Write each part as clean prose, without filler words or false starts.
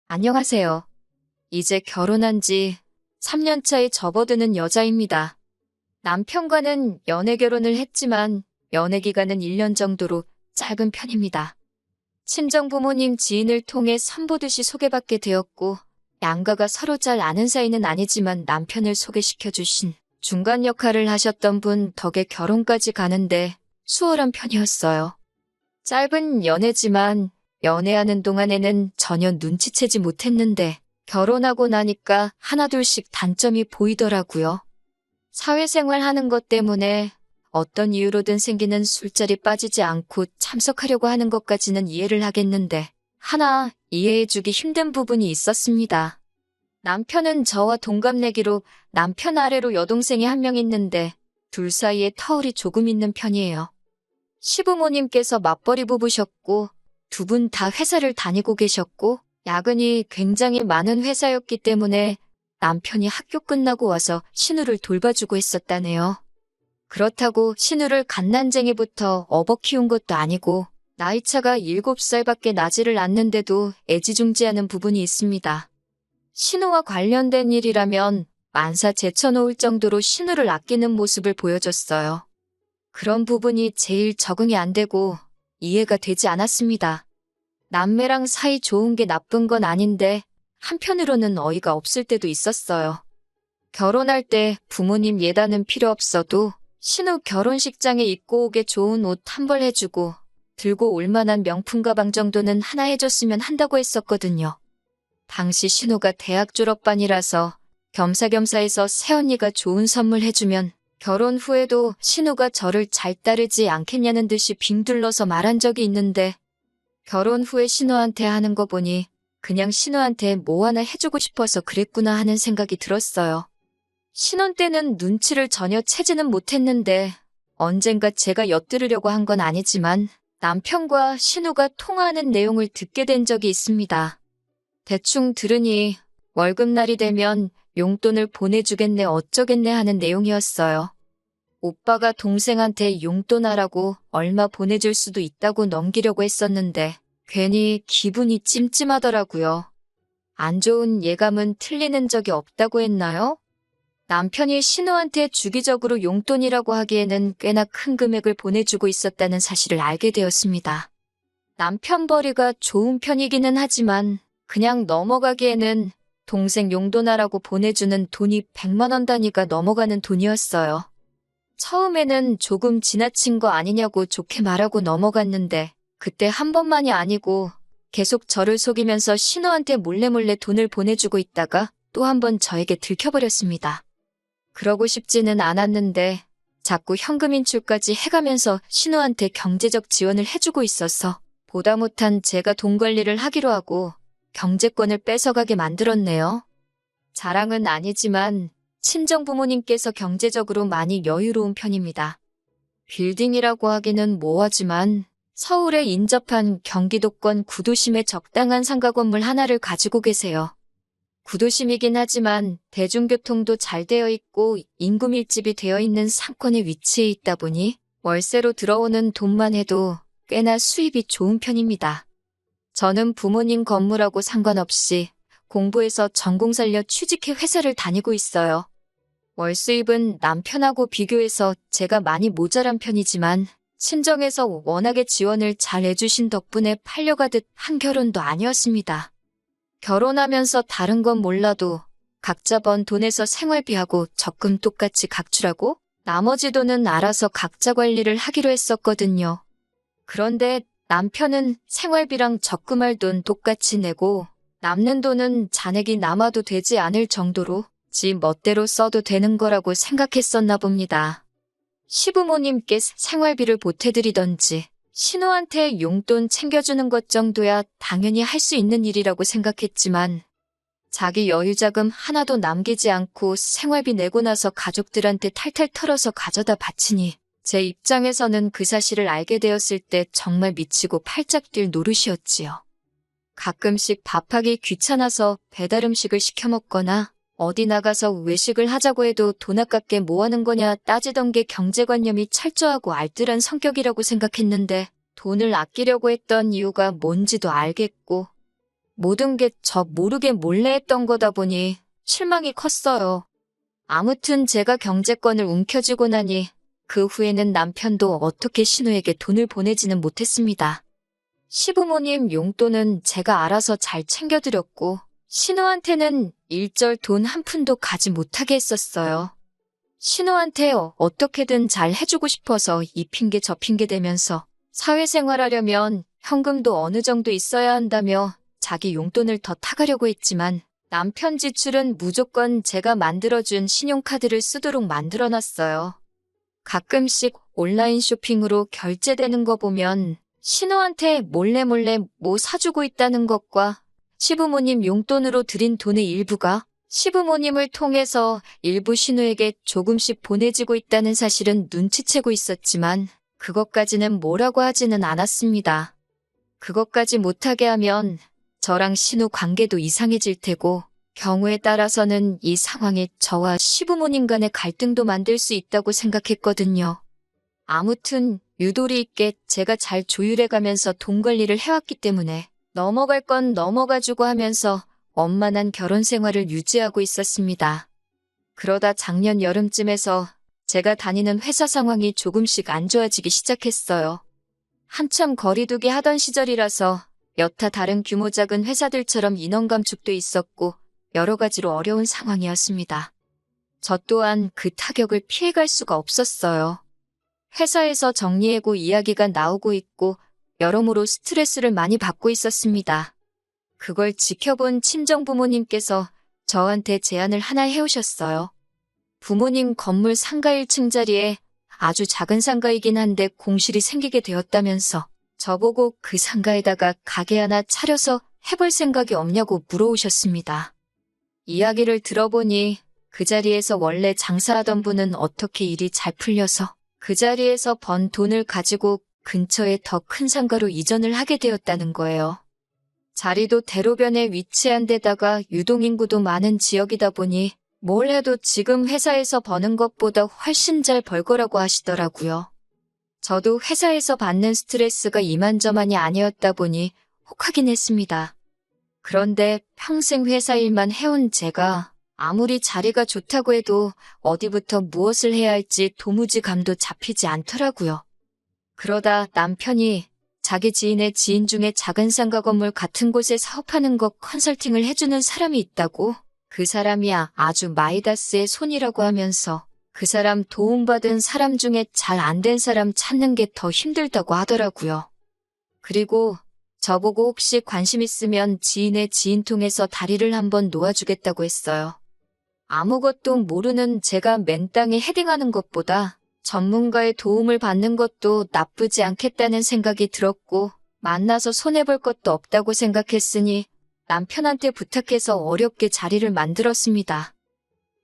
안녕하세요. 이제 결혼한 지 3년 차에 접어드는 여자입니다. 남편과는 연애 결혼을 했지만 연애 기간은 1년 정도로 짧은 편입니다. 친정 부모님 지인을 통해 선보듯이 소개받게 되었고 양가가 서로 잘 아는 사이는 아니지만 남편을 소개시켜 주신 중간 역할을 하셨던 분 덕에 결혼까지 가는데 수월한 편이었어요. 짧은 연애지만 연애하는 동안에는 전혀 눈치채지 못했는데 결혼하고 나니까 하나둘씩 단점이 보이더라고요. 사회생활 하는 것 때문에 어떤 이유로든 생기는 술자리 빠지지 않고 참석하려고 하는 것까지는 이해를 하겠는데 하나 이해해주기 힘든 부분이 있었습니다. 남편은 저와 동갑내기로 남편 아래로 여동생이 한 명 있는데 둘 사이에 터울이 조금 있는 편이에요. 시부모님께서 맞벌이 부부셨고 두 분 다 회사를 다니고 계셨고 야근이 굉장히 많은 회사였기 때문에 남편이 학교 끝나고 와서 신우를 돌봐주고 했었다네요. 그렇다고 신우를 갓난쟁이부터 업어 키운 것도 아니고 나이차가 7살밖에 나지를 않는데도 애지중지하는 부분이 있습니다. 신우와 관련된 일이라면 만사 제쳐놓을 정도로 신우를 아끼는 모습을 보여줬어요. 그런 부분이 제일 적응이 안 되고 이해가 되지 않았습니다. 남매랑 사이 좋은 게 나쁜 건 아닌데 한편으로는 어이가 없을 때도 있었어요. 결혼할 때 부모님 예단은 필요 없어도 신우 결혼식장에 입고 오게 좋은 옷 한 벌 해주고 들고 올 만한 명품 가방 정도는 하나 해줬으면 한다고 했었거든요. 당시 신우가 대학 졸업반이라서 겸사겸사해서 새언니가 좋은 선물 해주면 결혼 후에도 신우가 저를 잘 따르지 않겠냐는 듯이 빙둘러서 말한 적이 있는데 결혼 후에 신우한테 하는 거 보니 그냥 신우한테 뭐 하나 해주고 싶어서 그랬구나 하는 생각이 들었어요. 신혼 때는 눈치를 전혀 채지는 못했는데 언젠가 제가 엿들으려고 한 건 아니지만 남편과 신우가 통화하는 내용을 듣게 된 적이 있습니다. 대충 들으니 월급날이 되면 용돈을 보내주겠네 어쩌겠네 하는 내용이었어요. 오빠가 동생한테 용돈하라고 얼마 보내줄 수도 있다고 넘기려고 했었는데 괜히 기분이 찜찜하더라고요. 안 좋은 예감은 틀리는 적이 없다고 했나요? 남편이 신우한테 주기적으로 용돈이라고 하기에는 꽤나 큰 금액을 보내주고 있었다는 사실을 알게 되었습니다. 남편 벌이가 좋은 편이기는 하지만 그냥 넘어가기에는 동생 용돈하라고 보내주는 돈이 100만 원 단위가 넘어가는 돈이었어요. 처음에는 조금 지나친 거 아니냐고 좋게 말하고 넘어갔는데 그때 한 번만이 아니고 계속 저를 속이면서 신우한테 몰래몰래 돈을 보내주고 있다가 또 한 번 저에게 들켜버렸습니다. 그러고 싶지는 않았는데 자꾸 현금 인출까지 해가면서 신우한테 경제적 지원을 해주고 있어서 보다 못한 제가 돈 관리를 하기로 하고 경제권을 뺏어가게 만들었네요. 자랑은 아니지만 친정 부모님께서 경제적으로 많이 여유로운 편입니다. 빌딩이라고 하기는 뭐하지만 서울에 인접한 경기도권 구도심에 적당한 상가 건물 하나를 가지고 계세요. 구도심이긴 하지만 대중교통도 잘 되어 있고 인구 밀집이 되어 있는 상권에 위치해 있다 보니 월세로 들어오는 돈만 해도 꽤나 수입이 좋은 편입니다. 저는 부모님 건물하고 상관없이 공부해서 전공 살려 취직해 회사를 다니고 있어요. 월 수입은 남편하고 비교해서 제가 많이 모자란 편이지만 친정에서 워낙에 지원을 잘 해주신 덕분에 팔려가듯 한 결혼도 아니었습니다. 결혼하면서 다른 건 몰라도 각자 번 돈에서 생활비하고 적금 똑같이 각출하고 나머지 돈은 알아서 각자 관리를 하기로 했었거든요. 그런데 남편은 생활비랑 적금할 돈 똑같이 내고 남는 돈은 잔액이 남아도 되지 않을 정도로 지 멋대로 써도 되는 거라고 생각했었나 봅니다. 시부모님께 생활비를 보태드리던지 신우한테 용돈 챙겨주는 것 정도야 당연히 할 수 있는 일이라고 생각했지만 자기 여유자금 하나도 남기지 않고 생활비 내고 나서 가족들한테 탈탈 털어서 가져다 바치니 제 입장에서는 그 사실을 알게 되었을 때 정말 미치고 팔짝 뛸 노릇이었지요. 가끔씩 밥하기 귀찮아서 배달 음식을 시켜 먹거나 어디 나가서 외식을 하자고 해도 돈 아깝게 뭐 하는 거냐 따지던 게 경제관념이 철저하고 알뜰한 성격이라고 생각했는데 돈을 아끼려고 했던 이유가 뭔지도 알겠고 모든 게 저 모르게 몰래 했던 거다 보니 실망이 컸어요. 아무튼 제가 경제권을 움켜쥐고 나니 그 후에는 남편도 어떻게 신우에게 돈을 보내지는 못했습니다. 시부모님 용돈은 제가 알아서 잘 챙겨드렸고 신우한테는 일절 돈 한 푼도 가지 못하게 했었어요. 신우한테 어떻게든 잘 해주고 싶어서 이 핑계 저 핑계 대면서 사회생활하려면 현금도 어느 정도 있어야 한다며 자기 용돈을 더 타가려고 했지만 남편 지출은 무조건 제가 만들어준 신용카드를 쓰도록 만들어놨어요. 가끔씩 온라인 쇼핑으로 결제되는 거 보면 신우한테 몰래 뭐 사주고 있다는 것과 시부모님 용돈으로 드린 돈의 일부가 시부모님을 통해서 일부 신우에게 조금씩 보내지고 있다는 사실은 눈치채고 있었지만 그것까지는 뭐라고 하지는 않았습니다. 그것까지 못하게 하면 저랑 신우 관계도 이상해질 테고 경우에 따라서는 이 상황이 저와 시부모님 간의 갈등도 만들 수 있다고 생각했거든요. 아무튼 유도리 있게 제가 잘 조율해가면서 돈 관리를 해왔기 때문에 넘어갈 건 넘어가주고 하면서 원만한 결혼 생활을 유지하고 있었습니다. 그러다 작년 여름쯤에서 제가 다니는 회사 상황이 조금씩 안 좋아지기 시작했어요. 한참 거리두기 하던 시절이라서 여타 다른 규모 작은 회사들처럼 인원 감축도 있었고 여러 가지로 어려운 상황이었습니다. 저 또한 그 타격을 피해갈 수가 없었어요. 회사에서 정리해고 이야기가 나오고 있고 여러모로 스트레스를 많이 받고 있었습니다. 그걸 지켜본 친정부모님께서 저한테 제안을 하나 해오셨어요. 부모님 건물 상가 1층 자리에 아주 작은 상가이긴 한데 공실이 생기게 되었다면서 저보고 그 상가에다가 가게 하나 차려서 해볼 생각이 없냐고 물어오셨습니다. 이야기를 들어보니 그 자리에서 원래 장사하던 분은 어떻게 일이 잘 풀려서 그 자리에서 번 돈을 가지고 근처에 더 큰 상가로 이전을 하게 되었다는 거예요. 자리도 대로변에 위치한 데다가 유동인구도 많은 지역이다 보니 뭘 해도 지금 회사에서 버는 것보다 훨씬 잘 벌 거라고 하시더라고요. 저도 회사에서 받는 스트레스가 이만저만이 아니었다 보니 혹하긴 했습니다. 그런데 평생 회사 일만 해온 제가 아무리 자리가 좋다고 해도 어디부터 무엇을 해야 할지 도무지 감도 잡히지 않더라고요. 그러다 남편이 자기 지인의 지인 중에 작은 상가 건물 같은 곳에 사업하는 거 컨설팅을 해주는 사람이 있다고 그 사람이 아주 마이다스의 손이라고 하면서 그 사람 도움받은 사람 중에 잘 안 된 사람 찾는 게 더 힘들다고 하더라고요. 그리고 저보고 혹시 관심 있으면 지인의 지인 통해서 다리를 한번 놓아주겠다고 했어요. 아무것도 모르는 제가 맨땅에 헤딩하는 것보다 전문가의 도움을 받는 것도 나쁘지 않겠다는 생각이 들었고 만나서 손해볼 것도 없다고 생각했으니 남편한테 부탁해서 어렵게 자리를 만들었습니다.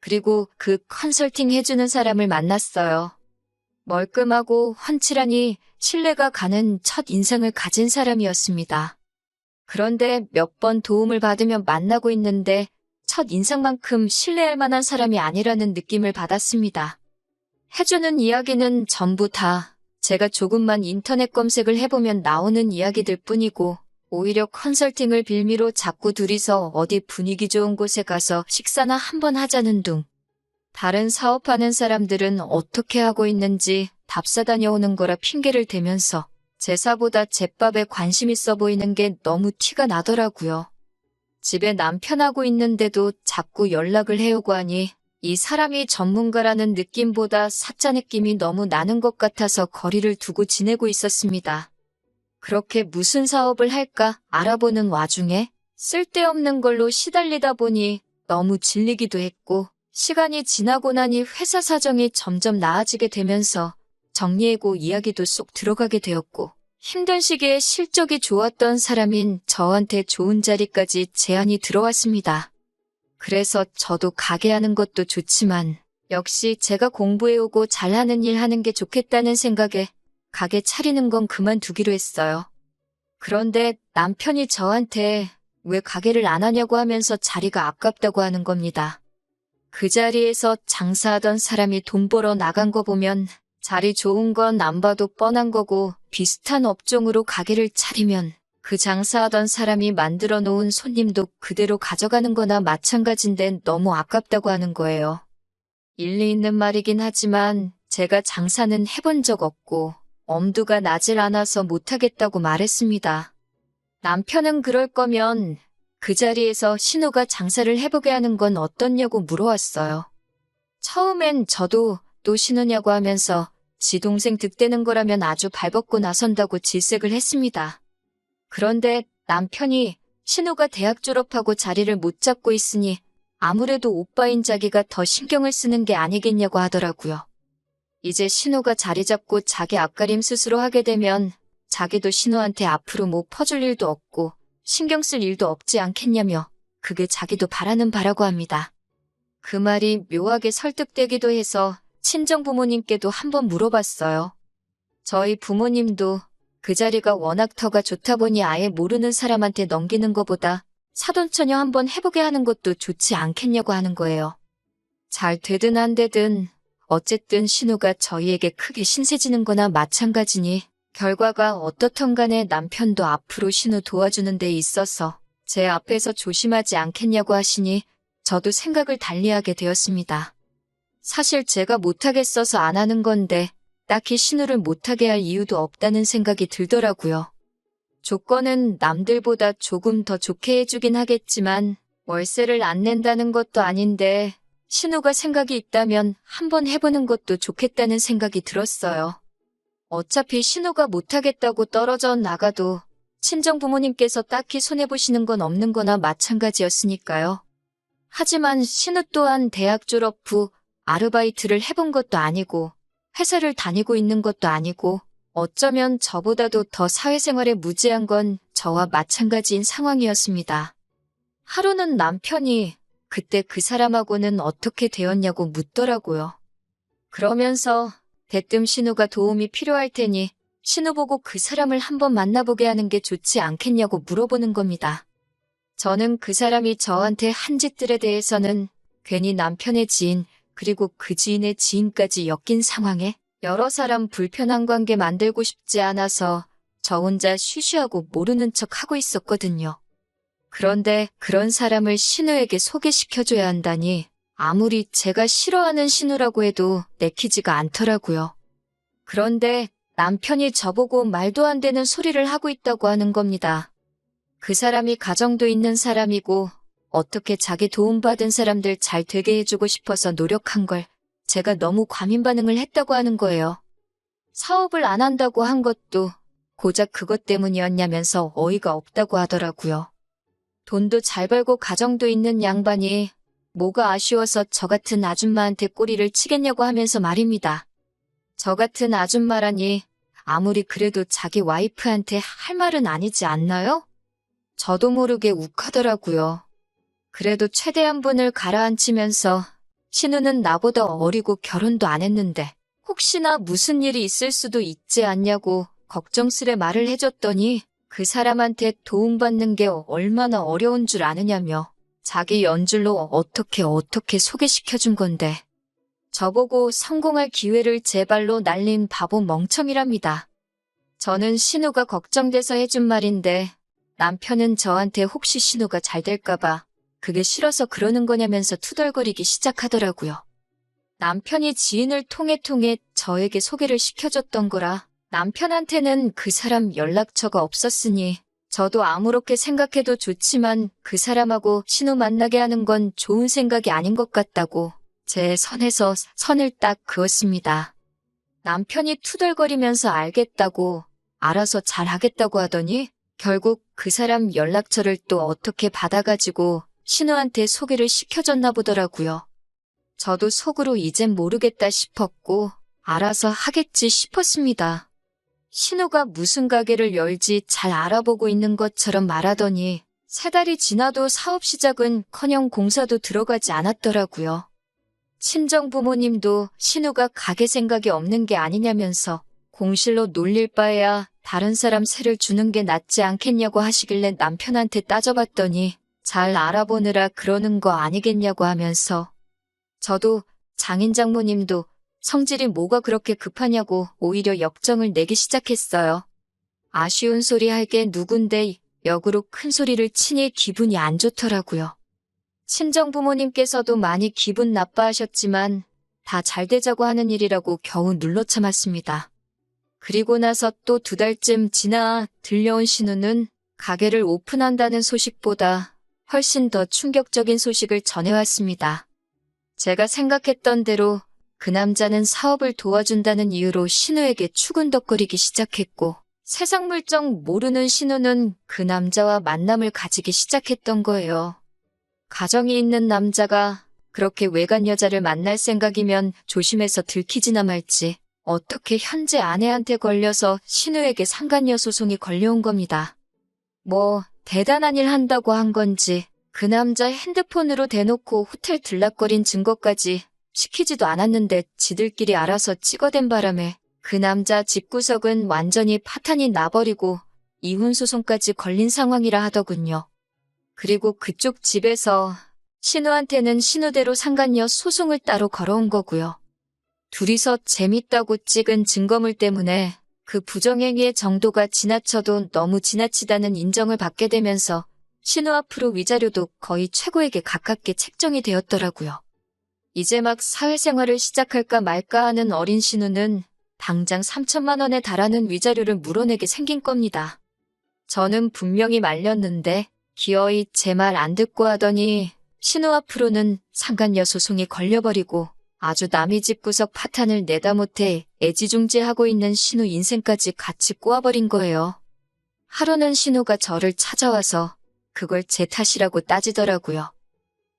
그리고 그 컨설팅 해주는 사람을 만났어요. 멀끔하고 훤칠하니 신뢰가 가는 첫 인상을 가진 사람이었습니다. 그런데 몇 번 도움을 받으며 만나고 있는데 첫 인상만큼 신뢰할 만한 사람이 아니라는 느낌을 받았습니다. 해주는 이야기는 전부 다 제가 조금만 인터넷 검색을 해보면 나오는 이야기들 뿐이고 오히려 컨설팅을 빌미로 자꾸 둘이서 어디 분위기 좋은 곳에 가서 식사나 한번 하자는 둥. 다른 사업하는 사람들은 어떻게 하고 있는지 답사 다녀오는 거라 핑계를 대면서 제사보다 제밥에 관심 있어 보이는 게 너무 티가 나더라고요. 집에 남편하고 있는데도 자꾸 연락을 해오고 하니 이 사람이 전문가라는 느낌보다 사짜 느낌이 너무 나는 것 같아서 거리를 두고 지내고 있었습니다. 그렇게 무슨 사업을 할까 알아보는 와중에 쓸데없는 걸로 시달리다 보니 너무 질리기도 했고 시간이 지나고 나니 회사 사정이 점점 나아지게 되면서 정리해고 이야기도 쏙 들어가게 되었고 힘든 시기에 실적이 좋았던 사람인 저한테 좋은 자리까지 제안이 들어왔습니다. 그래서 저도 가게 하는 것도 좋지만 역시 제가 공부해오고 잘하는 일 하는 게 좋겠다는 생각에 가게 차리는 건 그만두기로 했어요. 그런데 남편이 저한테 왜 가게를 안 하냐고 하면서 자리가 아깝다고 하는 겁니다. 그 자리에서 장사하던 사람이 돈 벌어 나간 거 보면 자리 좋은 건 안 봐도 뻔한 거고 비슷한 업종으로 가게를 차리면 그 장사하던 사람이 만들어 놓은 손님도 그대로 가져가는 거나 마찬가지인데 너무 아깝다고 하는 거예요. 일리 있는 말이긴 하지만 제가 장사는 해본 적 없고 엄두가 나질 않아서 못하겠다고 말했습니다. 남편은 그럴 거면 그 자리에서 신우가 장사를 해보게 하는 건 어떻냐고 물어왔어요. 처음엔 저도 또 신우냐고 하면서 지 동생 득대는 거라면 아주 발벗고 나선다고 질색을 했습니다. 그런데 남편이 신우가 대학 졸업하고 자리를 못 잡고 있으니 아무래도 오빠인 자기가 더 신경을 쓰는 게 아니겠냐고 하더라고요. 이제 신우가 자리 잡고 자기 앞가림 스스로 하게 되면 자기도 신우한테 앞으로 뭐 퍼줄 일도 없고 신경 쓸 일도 없지 않겠냐며 그게 자기도 바라는 바라고 합니다. 그 말이 묘하게 설득되기도 해서 친정부모님께도 한번 물어봤어요. 저희 부모님도 그 자리가 워낙 터가 좋다 보니 아예 모르는 사람한테 넘기는 것보다 사돈처녀 한번 해보게 하는 것도 좋지 않겠냐고 하는 거예요. 잘 되든 안 되든 어쨌든 신우가 저희에게 크게 신세지는 거나 마찬가지니 결과가 어떻든 간에 남편도 앞으로 신우 도와주는 데 있어서 제 앞에서 조심하지 않겠냐고 하시니 저도 생각을 달리하게 되었습니다. 사실 제가 못하겠어서 안 하는 건데 딱히 신우를 못하게 할 이유도 없다는 생각이 들더라고요. 조건은 남들보다 조금 더 좋게 해주긴 하겠지만 월세를 안 낸다는 것도 아닌데 신우가 생각이 있다면 한번 해보는 것도 좋겠다는 생각이 들었어요. 어차피 신우가 못하겠다고 떨어져 나가도 친정 부모님께서 딱히 손해보시는 건 없는 거나 마찬가지였으니까요. 하지만 신우 또한 대학 졸업 후 아르바이트를 해본 것도 아니고 회사를 다니고 있는 것도 아니고 어쩌면 저보다도 더 사회생활에 무지한 건 저와 마찬가지인 상황이었습니다. 하루는 남편이 그때 그 사람하고는 어떻게 되었냐고 묻더라고요. 그러면서 대뜸 신우가 도움이 필요할 테니 신우 보고 그 사람을 한번 만나보게 하는 게 좋지 않겠냐고 물어보는 겁니다. 저는 그 사람이 저한테 한 짓들에 대해서는 괜히 남편의 지인 그리고 그 지인의 지인까지 엮인 상황에 여러 사람 불편한 관계 만들고 싶지 않아서 저 혼자 쉬쉬하고 모르는 척 하고 있었거든요. 그런데 그런 사람을 신우에게 소개시켜줘야 한다니 아무리 제가 싫어하는 신우라고 해도 내키지가 않더라고요. 그런데 남편이 저보고 말도 안 되는 소리를 하고 있다고 하는 겁니다. 그 사람이 가정도 있는 사람이고 어떻게 자기 도움받은 사람들 잘 되게 해주고 싶어서 노력한 걸 제가 너무 과민 반응을 했다고 하는 거예요. 사업을 안 한다고 한 것도 고작 그것 때문이었냐면서 어이가 없다고 하더라고요. 돈도 잘 벌고 가정도 있는 양반이 뭐가 아쉬워서 저 같은 아줌마한테 꼬리를 치겠냐고 하면서 말입니다. 저 같은 아줌마라니 아무리 그래도 자기 와이프한테 할 말은 아니지 않나요? 저도 모르게 욱하더라고요. 그래도 최대한 분을 가라앉히면서 신우는 나보다 어리고 결혼도 안 했는데 혹시나 무슨 일이 있을 수도 있지 않냐고 걱정스레 말을 해줬더니 그 사람한테 도움받는 게 얼마나 어려운 줄 아느냐며 자기 연줄로 어떻게 소개시켜준 건데 저보고 성공할 기회를 제 발로 날린 바보 멍청이랍니다. 저는 신우가 걱정돼서 해준 말인데 남편은 저한테 혹시 신우가 잘 될까봐 그게 싫어서 그러는 거냐면서 투덜거리기 시작하더라고요. 남편이 지인을 통해 저에게 소개를 시켜줬던 거라 남편한테는 그 사람 연락처가 없었으니 저도 아무렇게 생각해도 좋지만 그 사람하고 신우 만나게 하는 건 좋은 생각이 아닌 것 같다고 제 선에서 선을 딱 그었습니다. 남편이 투덜거리면서 알겠다고 알아서 잘하겠다고 하더니 결국 그 사람 연락처를 또 어떻게 받아가지고 신우한테 소개를 시켜줬나 보더라고요. 저도 속으로 이젠 모르겠다 싶었고 알아서 하겠지 싶었습니다. 신우가 무슨 가게를 열지 잘 알아보고 있는 것처럼 말하더니 3달이 지나도 사업 시작은커녕 공사도 들어가지 않았더라고요. 친정 부모님도 신우가 가게 생각이 없는 게 아니냐면서 공실로 놀릴 바에야 다른 사람 세를 주는 게 낫지 않겠냐고 하시길래 남편한테 따져봤더니 잘 알아보느라 그러는 거 아니겠냐고 하면서 저도 장인 장모님도 성질이 뭐가 그렇게 급하냐고 오히려 역정을 내기 시작했어요. 아쉬운 소리 할게 누군데 역으로 큰 소리를 치니 기분이 안 좋더라고요. 친정 부모님께서도 많이 기분 나빠하셨지만 다 잘 되자고 하는 일이라고 겨우 눌러 참았습니다. 그리고 나서 또 2달쯤 지나 들려온 신우는 가게를 오픈한다는 소식보다 훨씬 더 충격적인 소식을 전해왔습니다. 제가 생각했던 대로 그 남자는 사업을 도와준다는 이유로 신우에게 추근덕거리기 시작했고 세상 물정 모르는 신우는 그 남자와 만남을 가지기 시작했던 거예요. 가정이 있는 남자가 그렇게 외간 여자를 만날 생각이면 조심해서 들키지나 말지 어떻게 현재 아내한테 걸려서 신우에게 상간녀 소송이 걸려온 겁니다. 뭐 대단한 일 한다고 한 건지 그 남자 핸드폰으로 대놓고 호텔 들락거린 증거까지 시키지도 않았는데 지들끼리 알아서 찍어댄 바람에 그 남자 집구석은 완전히 파탄이 나버리고 이혼 소송까지 걸린 상황이라 하더군요. 그리고 그쪽 집에서 신우한테는 신우대로 상간녀 소송을 따로 걸어온 거고요. 둘이서 재밌다고 찍은 증거물 때문에 그 부정행위의 정도가 지나쳐도 너무 지나치다는 인정을 받게 되면서 신우 앞으로 위자료도 거의 최고액에 가깝게 책정이 되었더라고요. 이제 막 사회생활을 시작할까 말까 하는 어린 신우는 당장 3천만 원에 달하는 위자료를 물어내게 생긴 겁니다. 저는 분명히 말렸는데 기어이 제 말 안 듣고 하더니 신우 앞으로는 상간녀 소송이 걸려버리고 아주 남의 집 구석 파탄을 내다 못해 애지중지하고 있는 신우 인생까지 같이 꼬아버린 거예요. 하루는 신우가 저를 찾아와서 그걸 제 탓이라고 따지더라고요.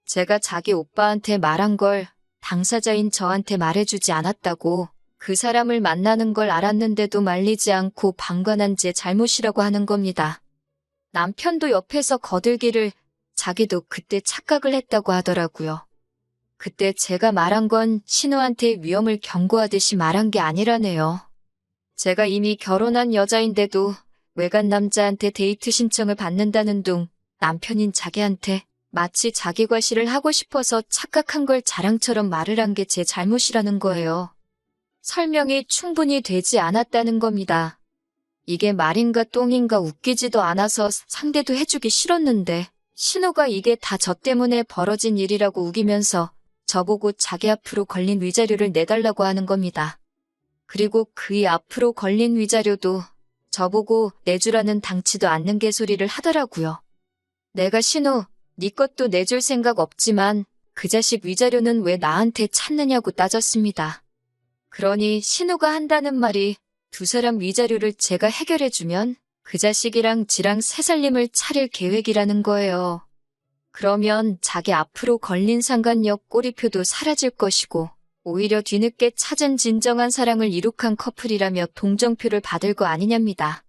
제가 자기 오빠한테 말한 걸 당사자인 저한테 말해주지 않았다고 그 사람을 만나는 걸 알았는데도 말리지 않고 방관한 제 잘못이라고 하는 겁니다. 남편도 옆에서 거들기를 자기도 그때 착각을 했다고 하더라고요. 그때 제가 말한 건 신우한테 위험을 경고하듯이 말한 게 아니라네요. 제가 이미 결혼한 여자인데도 외간 남자한테 데이트 신청을 받는다는 둥 남편인 자기한테 마치 자기 과시를 하고 싶어서 착각한 걸 자랑처럼 말을 한 게 제 잘못이라는 거예요. 설명이 충분히 되지 않았다는 겁니다. 이게 말인가 똥인가 웃기지도 않아서 상대도 해주기 싫었는데 신우가 이게 다 저 때문에 벌어진 일이라고 우기면서 저보고 자기 앞으로 걸린 위자료를 내달라고 하는 겁니다. 그리고 그이 앞으로 걸린 위자료도 저보고 내주라는 당치도 않는 개소리를 하더라고요. 내가 신우, 네 것도 내줄 생각 없지만 그 자식 위자료는 왜 나한테 찾느냐고 따졌습니다. 그러니 신우가 한다는 말이 두 사람 위자료를 제가 해결해주면 그 자식이랑 지랑 새살림을 차릴 계획이라는 거예요. 그러면 자기 앞으로 걸린 상간녀 꼬리표도 사라질 것이고 오히려 뒤늦게 찾은 진정한 사랑을 이룩한 커플이라며 동정표를 받을 거 아니냐입니다.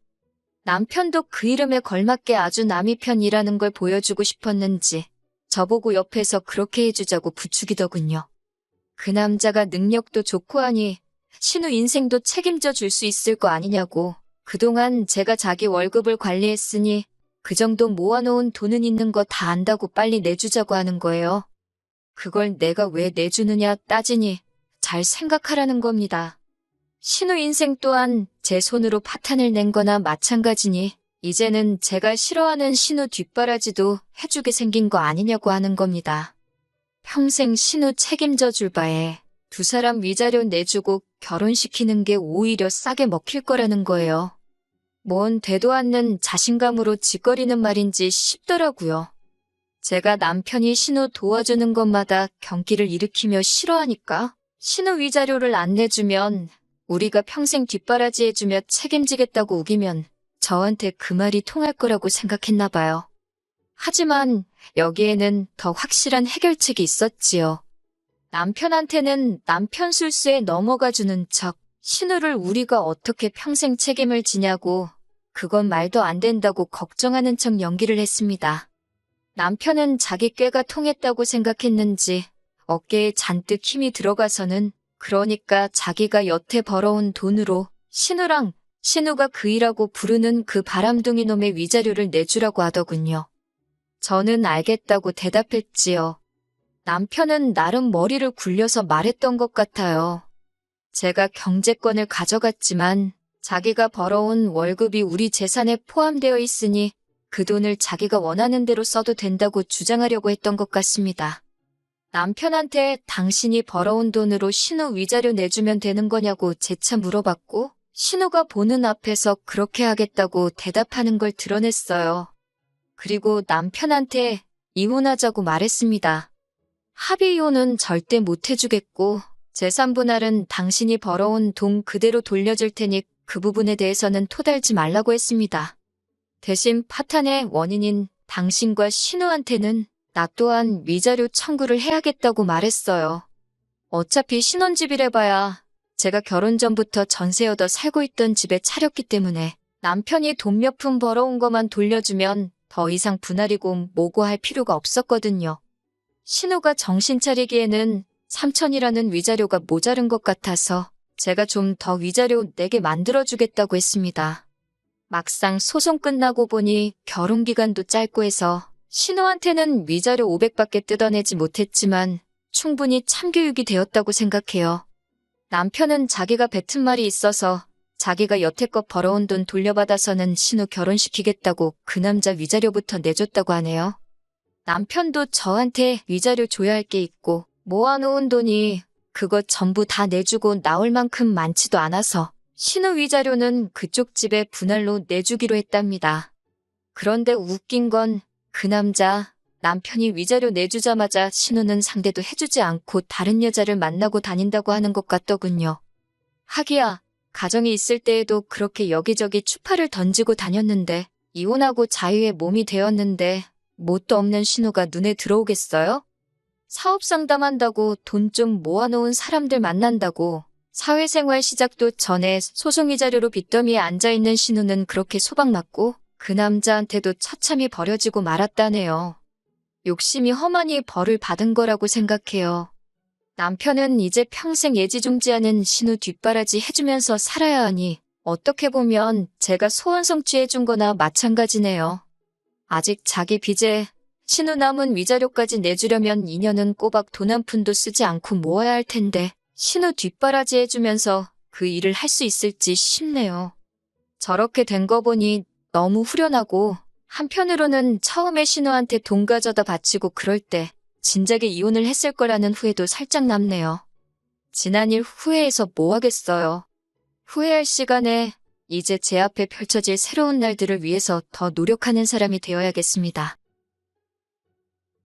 남편도 그 이름에 걸맞게 아주 남이 편이라는 걸 보여주고 싶었는지 저보고 옆에서 그렇게 해주자고 부추기더군요. 그 남자가 능력도 좋고 하니 신우 인생도 책임져 줄 수 있을 거 아니냐고. 그동안 제가 자기 월급을 관리했으니 그 정도 모아놓은 돈은 있는 거 다 안다고 빨리 내주자고 하는 거예요. 그걸 내가 왜 내주느냐 따지니 잘 생각하라는 겁니다. 신우 인생 또한 제 손으로 파탄을 낸 거나 마찬가지니 이제는 제가 싫어하는 신우 뒷바라지도 해주게 생긴 거 아니냐고 하는 겁니다. 평생 신우 책임져 줄 바에 두 사람 위자료 내주고 결혼시키는 게 오히려 싸게 먹힐 거라는 거예요. 뭔 되도 않는 자신감으로 짓거리는 말인지 싶더라고요. 제가 남편이 신우 도와주는 것마다 경기를 일으키며 싫어하니까 신우 위자료를 안 내주면 우리가 평생 뒷바라지 해주며 책임지겠다고 우기면 저한테 그 말이 통할 거라고 생각했나 봐요. 하지만 여기에는 더 확실한 해결책이 있었지요. 남편한테는 남편 술수에 넘어가주는 척 신우를 우리가 어떻게 평생 책임을 지냐고 그건 말도 안 된다고 걱정하는 척 연기를 했습니다. 남편은 자기 꾀가 통했다고 생각했는지 어깨에 잔뜩 힘이 들어가서는 그러니까 자기가 여태 벌어온 돈으로 신우랑 신우가 그이라고 부르는 그 바람둥이 놈의 위자료를 내주라고 하더군요. 저는 알겠다고 대답했지요. 남편은 나름 머리를 굴려서 말했던 것 같아요. 제가 경제권을 가져갔지만 자기가 벌어온 월급이 우리 재산에 포함되어 있으니 그 돈을 자기가 원하는 대로 써도 된다고 주장하려고 했던 것 같습니다. 남편한테 당신이 벌어온 돈으로 신우 위자료 내주면 되는 거냐고 재차 물어봤고 신우가 보는 앞에서 그렇게 하겠다고 대답하는 걸 드러냈어요. 그리고 남편한테 이혼하자고 말했습니다. 합의 이혼은 절대 못 해주겠고 재산 분할은 당신이 벌어온 돈 그대로 돌려줄 테니 그 부분에 대해서는 토달지 말라고 했습니다. 대신 파탄의 원인인 당신과 신우한테는 나 또한 위자료 청구를 해야겠다고 말했어요. 어차피 신혼집이래봐야 제가 결혼 전부터 전세 얻어 살고 있던 집에 차렸기 때문에 남편이 돈 몇 푼 벌어온 것만 돌려주면 더 이상 분할이고 뭐고 할 필요가 없었거든요. 신우가 정신 차리기에는 3천이라는 위자료가 모자른 것 같아서 제가 좀 더 위자료 내게 만들어주겠다고 했습니다. 막상 소송 끝나고 보니 결혼기간도 짧고 해서 신우한테는 위자료 500밖에 뜯어내지 못했지만 충분히 참교육이 되었다고 생각해요. 남편은 자기가 뱉은 말이 있어서 자기가 여태껏 벌어온 돈 돌려받아서는 신우 결혼시키겠다고 그 남자 위자료부터 내줬다고 하네요. 남편도 저한테 위자료 줘야 할 게 있고 모아놓은 돈이 그것 전부 다 내주고 나올 만큼 많지도 않아서 신우 위자료는 그쪽 집에 분할로 내주기로 했답니다. 그런데 웃긴 건 그 남편이 위자료 내주자마자 신우는 상대도 해주지 않고 다른 여자를 만나고 다닌다고 하는 것 같더군요. 하기야 가정이 있을 때에도 그렇게 여기저기 추파를 던지고 다녔는데 이혼하고 자유의 몸이 되었는데 뭣도 없는 신우가 눈에 들어오겠어요? 사업 상담한다고 돈 좀 모아놓은 사람들 만난다고 사회생활 시작도 전에 소송 위자료로 빚더미에 앉아있는 신우는 그렇게 소박맞고 그 남자한테도 처참히 버려지고 말았다네요. 욕심이 험하니 벌을 받은 거라고 생각해요. 남편은 이제 평생 애지중지하는 신우 뒷바라지 해주면서 살아야 하니 어떻게 보면 제가 소원 성취해준 거나 마찬가지네요. 아직 자기 빚에 신우 남은 위자료까지 내주려면 2년은 꼬박 돈 한 푼도 쓰지 않고 모아야 할 텐데 신우 뒷바라지 해주면서 그 일을 할 수 있을지 싶네요. 저렇게 된 거 보니 너무 후련하고 한편으로는 처음에 신우한테 돈 가져다 바치고 그럴 때 진작에 이혼을 했을 거라는 후회도 살짝 남네요. 지난 일 후회해서 뭐 하겠어요. 후회할 시간에 이제 제 앞에 펼쳐질 새로운 날들을 위해서 더 노력하는 사람이 되어야겠습니다.